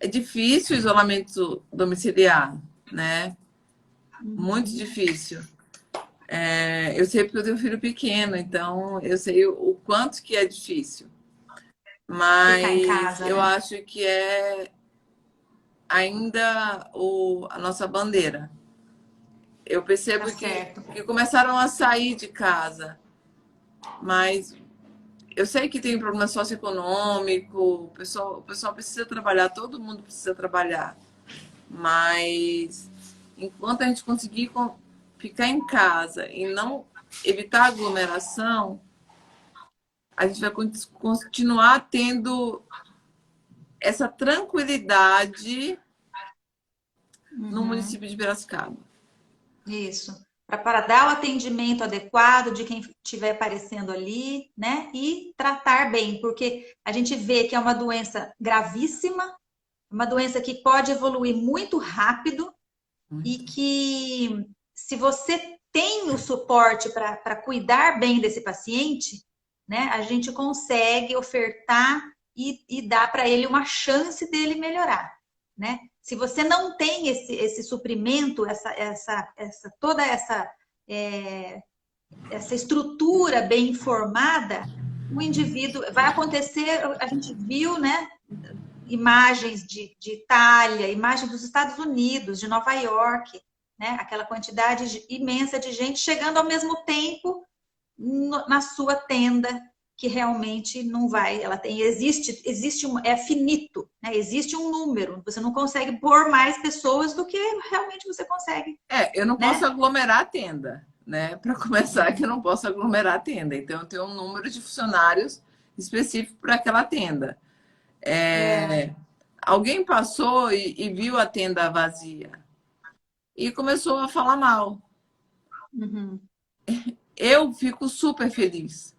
é difícil o isolamento domiciliar, né? Muito Uhum. difícil. Eu sei porque eu tenho um filho pequeno, então eu sei o quanto que é difícil. Ficar em Mas casa, eu né? acho que é ainda a nossa bandeira. Eu Tá percebo certo. que começaram a sair de casa, mas eu sei que tem problema socioeconômico, o pessoal precisa trabalhar, todo mundo precisa trabalhar. Mas enquanto a gente conseguir ficar em casa e não evitar aglomeração, a gente vai continuar tendo essa tranquilidade no Uhum. município de Piracicaba. Isso. Para dar o atendimento adequado de quem estiver aparecendo ali, né? E tratar bem, porque a gente vê que é uma doença gravíssima, uma doença que pode evoluir muito rápido e Muito. que se você tem o suporte para cuidar bem desse paciente, né? A gente consegue ofertar e dar para ele uma chance dele melhorar, né? Se você não tem esse suprimento, toda essa estrutura bem informada, o indivíduo vai acontecer, a gente viu, né? Imagens de Itália, imagens dos Estados Unidos, de Nova York, né? Aquela quantidade imensa de gente chegando ao mesmo tempo na sua tenda, que realmente não vai, ela tem, existe é finito, né? Existe um número, você não consegue pôr mais pessoas do que realmente você consegue, Eu não posso né? aglomerar a tenda, né? Para começar, que eu não posso aglomerar a tenda. Então, eu tenho um número de funcionários específico para aquela tenda. É, Alguém passou e viu a tenda vazia e começou a falar mal. uhum, Eu fico super feliz,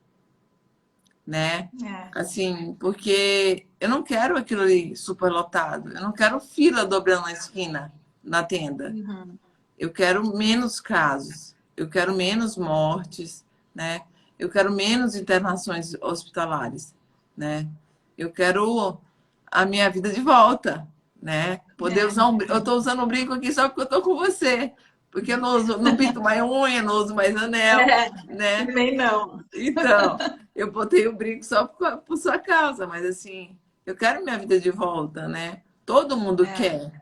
né? é, Assim, porque eu não quero aquilo ali super lotado. Eu não quero fila dobrando na esquina, na tenda. uhum, Eu quero menos casos. Eu quero menos mortes, né? Eu quero menos internações hospitalares, né? Eu quero a minha vida de volta, né? Poder é. usar eu estou usando um brinco aqui só porque eu estou com você. Porque eu não pinto mais unha, não uso mais anel, É, né? também não. Então, eu botei o brinco só por sua causa, mas assim, eu quero minha vida de volta, né? Todo mundo É, quer.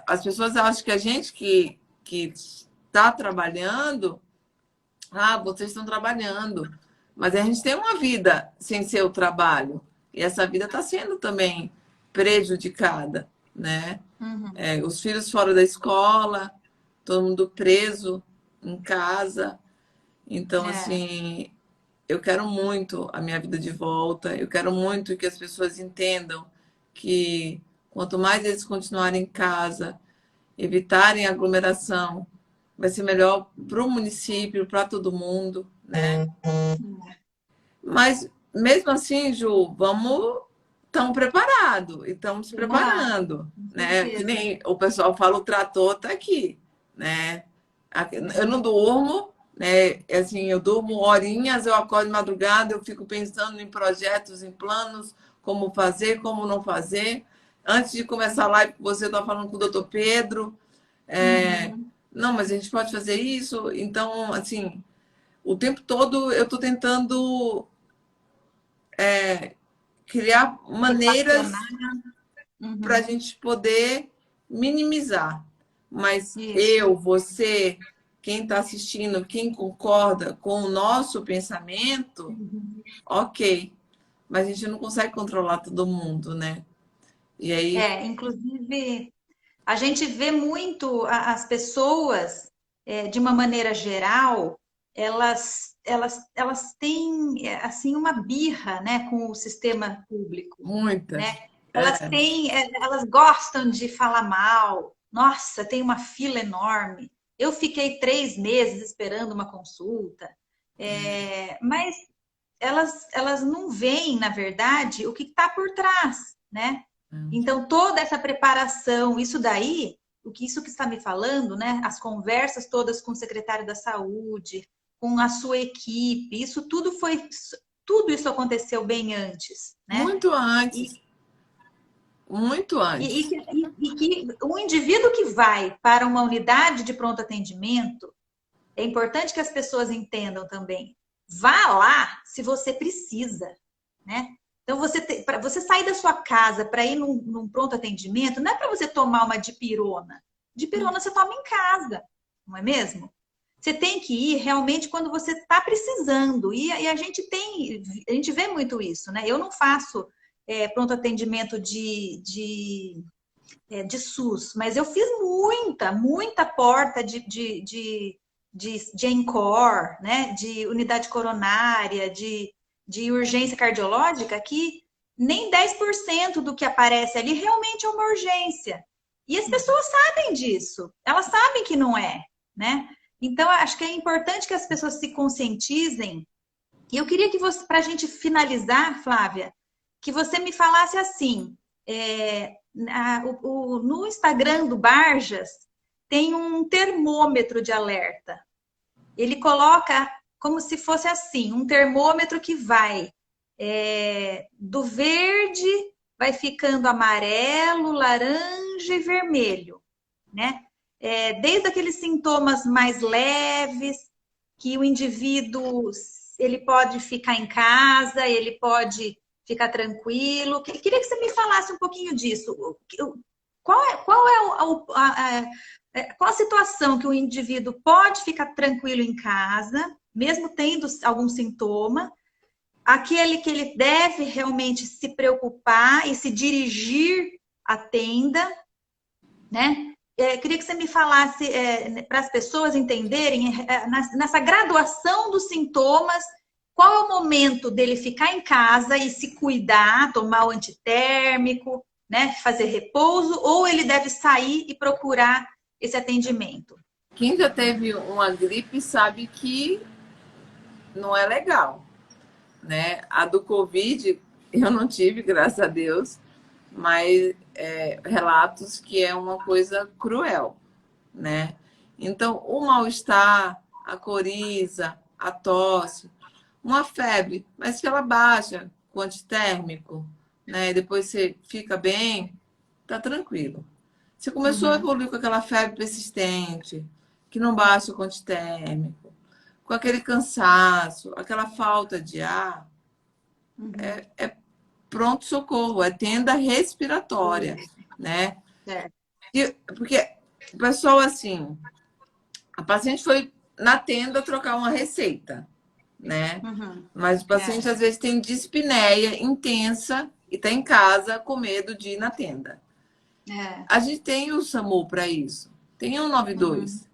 As pessoas acham que a gente que está trabalhando, vocês estão trabalhando, mas a gente tem uma vida sem ser o trabalho, e essa vida está sendo também prejudicada, né? uhum, Os filhos fora da escola, todo mundo preso em casa. Então, é, assim, eu quero muito a minha vida de volta, eu quero muito que as pessoas entendam que quanto mais eles continuarem em casa, evitarem aglomeração, vai ser melhor para o município, para todo mundo, né? Mas, mesmo assim, Ju, estamos preparados e estamos se Vamos lá, preparando, com né? Que certeza. nem o pessoal fala, o trator está aqui, né? Eu não durmo, né? Assim, eu durmo horinhas, eu acordo de madrugada, eu fico pensando em projetos, em planos, como fazer, como não fazer. Antes de começar a live, você está falando com o doutor Pedro, Uhum. não, mas a gente pode fazer isso. Então, assim, o tempo todo eu estou tentando criar Equacionar. maneiras para a Uhum. gente poder minimizar. Mas Isso. eu, você, quem está assistindo, quem concorda com o nosso pensamento, Uhum. ok. Mas a gente não consegue controlar todo mundo, né? E aí, Inclusive, a gente vê muito as pessoas, de uma maneira geral, elas têm assim uma birra, né, com o sistema público, muita. né? Elas É, têm, elas gostam de falar mal. Nossa, tem uma fila enorme. Eu fiquei 3 meses esperando uma consulta. Mas elas não veem, na verdade, o que está por trás, né? Então, toda essa preparação, isso daí, isso que está me falando, né? As conversas todas com o secretário da Saúde, com a sua equipe, tudo isso aconteceu bem antes, né? muito E, antes, muito e, antes. e que o indivíduo que vai para uma unidade de pronto atendimento, é importante que as pessoas entendam também. Vá lá se você precisa, né? Então, para você sair da sua casa para ir num pronto atendimento, não é para você tomar uma dipirona. Dipirona você toma em casa, não é mesmo? Você tem que ir realmente quando você está precisando. E a gente vê muito isso, né? Eu não faço pronto atendimento de SUS, mas eu fiz muita porta de ENCOR, né? De unidade coronária, de urgência cardiológica, que nem 10% do que aparece ali realmente é uma urgência. E as pessoas sabem disso, elas sabem que não é, né? Então, acho que é importante que as pessoas se conscientizem. E eu queria que você, para a gente finalizar, Flávia, que você me falasse assim, no Instagram do Barjas tem um termômetro de alerta. Ele coloca como se fosse assim, um termômetro que vai do verde, vai ficando amarelo, laranja e vermelho, né? Desde aqueles sintomas mais leves, que o indivíduo ele pode ficar em casa, ele pode ficar tranquilo. Queria que você me falasse um pouquinho disso. Qual a situação que o indivíduo pode ficar tranquilo em casa, mesmo tendo algum sintoma, aquele que ele deve realmente se preocupar e se dirigir à tenda, né? Queria que você me falasse para as pessoas entenderem nessa graduação dos sintomas, qual é o momento dele ficar em casa e se cuidar, tomar o antitérmico, né? Fazer repouso, ou ele deve sair e procurar esse atendimento. Quem já teve uma gripe sabe que não é legal, né? A do Covid eu não tive, graças a Deus, mas relatos que é uma coisa cruel, né? Então, o mal-estar, a coriza, a tosse, uma febre, mas que ela baixa com antitérmico, né? Depois você fica bem, tá tranquilo. Você começou a Uhum. evoluir com aquela febre persistente, que não baixa com antitérmico, com aquele cansaço, aquela falta de ar, Uhum. é pronto-socorro, é tenda respiratória, Isso, né? certo. Porque o pessoal, assim, a paciente foi na tenda trocar uma receita, né? Uhum. Mas o É, paciente às vezes tem dispneia intensa e está em casa com medo de ir na tenda. é. A gente tem o SAMU para isso. Tem o Uhum. 192.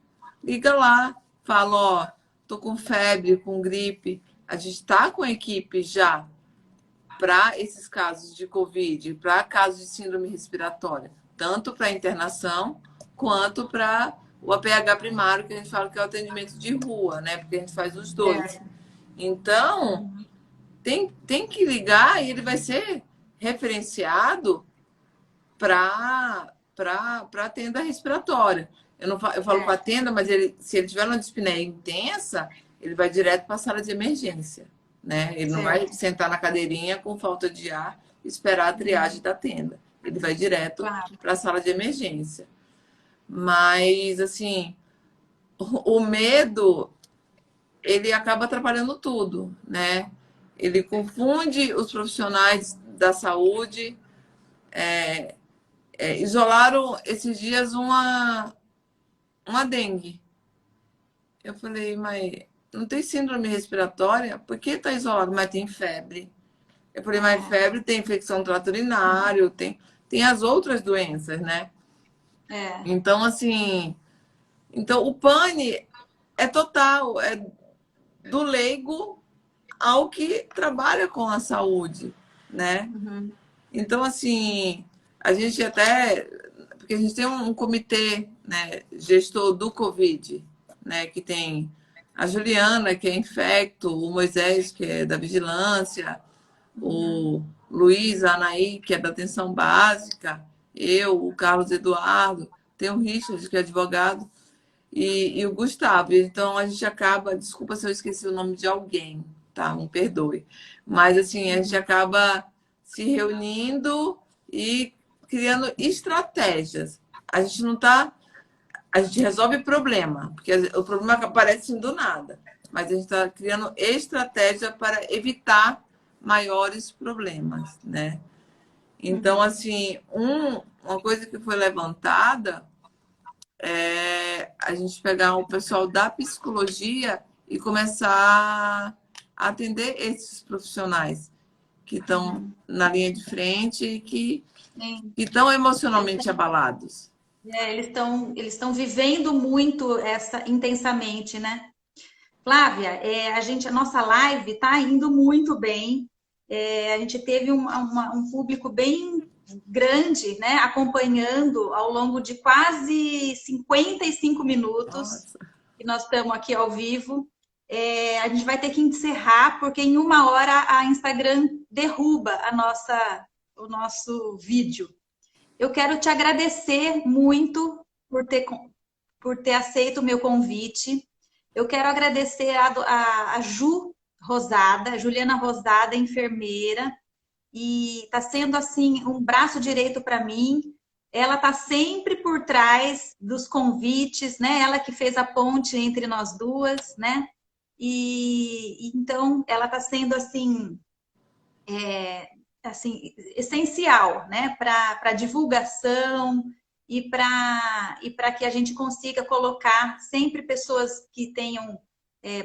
Liga lá, fala, ó, tô com febre, com gripe. A gente está com a equipe já para esses casos de Covid, para casos de síndrome respiratória, tanto para internação quanto para o APH primário, que a gente fala que é o atendimento de rua, né? Porque a gente faz os dois. Então, tem que ligar e ele vai ser referenciado para tenda respiratória. Eu falo para a tenda, mas se ele tiver uma dispneia intensa, ele vai direto para a sala de emergência, né? Ele não vai sentar na cadeirinha com falta de ar e esperar a triagem da tenda. Ele vai direto para a sala de emergência. Mas, assim, o medo, ele acaba atrapalhando tudo, né? Ele confunde os profissionais da saúde. Isolaram esses dias uma dengue. Eu falei, mas não tem síndrome respiratória? Por que está isolado? Mas tem febre. Eu falei, mas febre tem infecção do trato urinário, tem as outras doenças, né? Então, assim, o pane é total, é do leigo ao que trabalha com a saúde, né? Então, assim, a gente até... Porque a gente tem um comitê, né, gestor do Covid, né, que tem a Juliana, que é infecto, o Moisés, que é da vigilância, o Luiz, a Anaí, que é da atenção básica, eu, o Carlos Eduardo, tem o Richard, que é advogado, e o Gustavo. Então, a gente acaba... Desculpa se eu esqueci o nome de alguém, tá? Me perdoe. Mas, assim, a gente acaba se reunindo e criando estratégias. A gente não está... A gente resolve problema, porque o problema aparece do nada. Mas a gente está criando estratégia para evitar maiores problemas, né? Então, assim, uma coisa que foi levantada é a gente pegar o pessoal da psicologia e começar a atender esses profissionais que estão na linha de frente e que estão emocionalmente abalados. Eles estão vivendo muito essa intensamente, né? Flávia, a nossa live está indo muito bem. A gente teve um público bem grande, né, acompanhando ao longo de quase 55 minutos. Nossa. Que nós estamos aqui ao vivo. A gente vai ter que encerrar, porque em 1 hora a Instagram derruba o nosso vídeo. Eu quero te agradecer muito por ter aceito o meu convite. Eu quero agradecer a Ju Rosada, Juliana Rosada, enfermeira, e está sendo assim um braço direito para mim. Ela está sempre por trás dos convites, né? Ela que fez a ponte entre nós duas, né? E então ela está sendo assim, essencial, né? Para divulgação e para que a gente consiga colocar sempre pessoas que tenham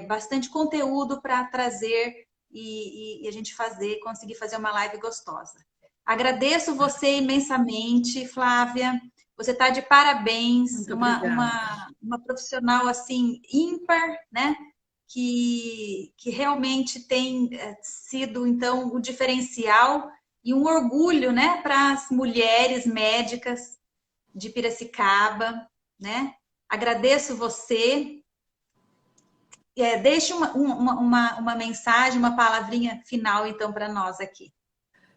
bastante conteúdo para trazer e a gente conseguir fazer uma live gostosa. Agradeço você imensamente, Flávia. Você está de parabéns, uma profissional assim ímpar, né? Que realmente tem sido então o diferencial e um orgulho, né, para as mulheres médicas de Piracicaba, né? Agradeço você. Deixe uma mensagem, uma palavrinha final então para nós aqui.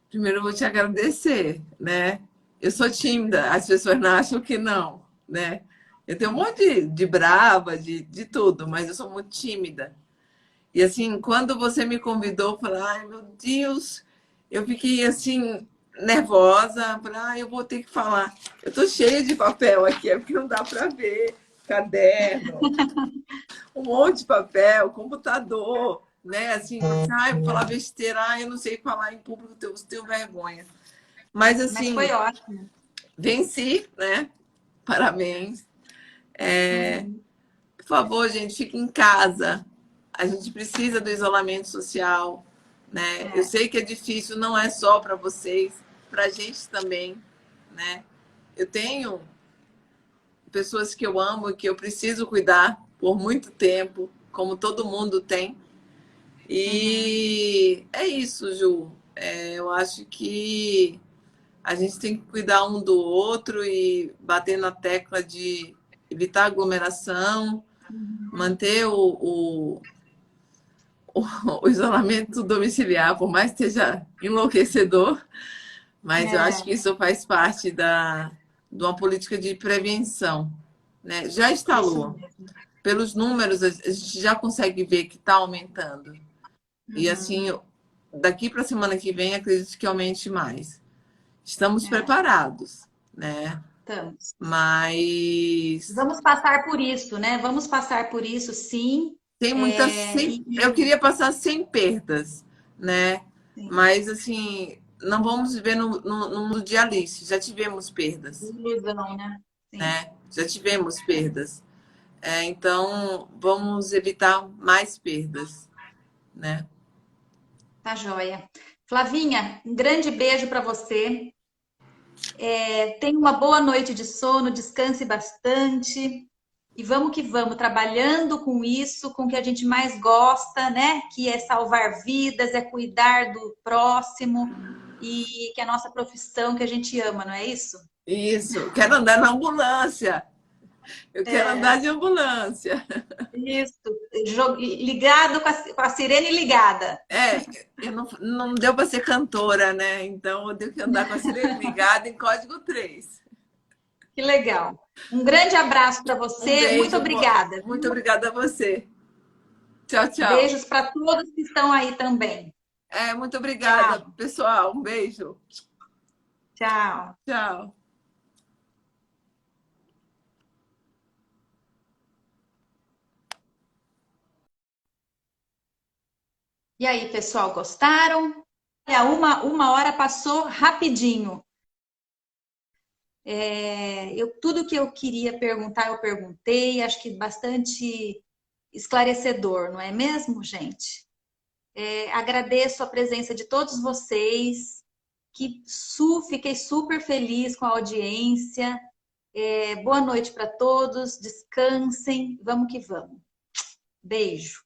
Primeiro, eu vou te agradecer, né? Eu sou tímida, as pessoas não acham que não, né? Eu tenho um monte de brava, de tudo, mas eu sou muito tímida. E, assim, quando você me convidou, eu falei, ai, meu Deus, eu fiquei, assim, nervosa. Falei, ai, eu vou ter que falar. Eu tô cheia de papel aqui, é porque não dá para ver. Caderno, um monte de papel, computador, né? Assim, ai, vou falar besteira, ai, eu não sei falar em público, tenho vergonha. Mas, assim, foi ótimo. Venci, né? Parabéns. Por favor, gente, fique em casa. A gente precisa do isolamento social, né? Eu sei que é difícil, não é só para vocês, para a gente também, né? Eu tenho pessoas que eu amo e que eu preciso cuidar por muito tempo, como todo mundo tem. E é isso, Ju. Eu acho que a gente tem que cuidar um do outro e bater na tecla de evitar aglomeração, manter o isolamento domiciliar, por mais que seja enlouquecedor, mas eu acho que isso faz parte de uma política de prevenção, né? Já Isso instalou. mesmo. Pelos números, a gente já consegue ver que está aumentando. E Uhum. assim, daqui para a semana que vem, acredito que aumente mais. Estamos É, preparados, né? estamos. Mas Vamos passar por isso, né? Vamos passar por isso, sim. tem muitas. É, Eu queria passar sem perdas, né? sim, Mas assim, não vamos viver no mundo de Alice. Já tivemos perdas, ilusão, né? Sim, né? Já tivemos perdas. Então, vamos evitar mais perdas, né? tá joia. Flavinha, um grande beijo para você. Tenha uma boa noite de sono, descanse bastante. E vamos que vamos, trabalhando com isso, com o que a gente mais gosta, né? Que é salvar vidas, é cuidar do próximo e que é a nossa profissão que a gente ama, não é isso? Isso. Quero andar na ambulância. Eu quero andar É, de ambulância. isso. Ligado com a sirene ligada. Eu não deu para ser cantora, né? Então eu tenho que andar com a sirene ligada em código 3. Que legal. Um grande abraço para Um você. Muito beijo. obrigada. Muito obrigada a você. Tchau, tchau. Beijos para todos que estão aí também. Muito obrigada, Tchau. pessoal. Um beijo. Tchau. Tchau. E aí, pessoal, gostaram? Uma hora passou rapidinho. Tudo que eu queria perguntar, eu perguntei. Acho que bastante esclarecedor, não é mesmo, gente? Agradeço a presença de todos vocês. Fiquei super feliz com a audiência. Boa noite para todos. Descansem. Vamos que vamos. Beijo.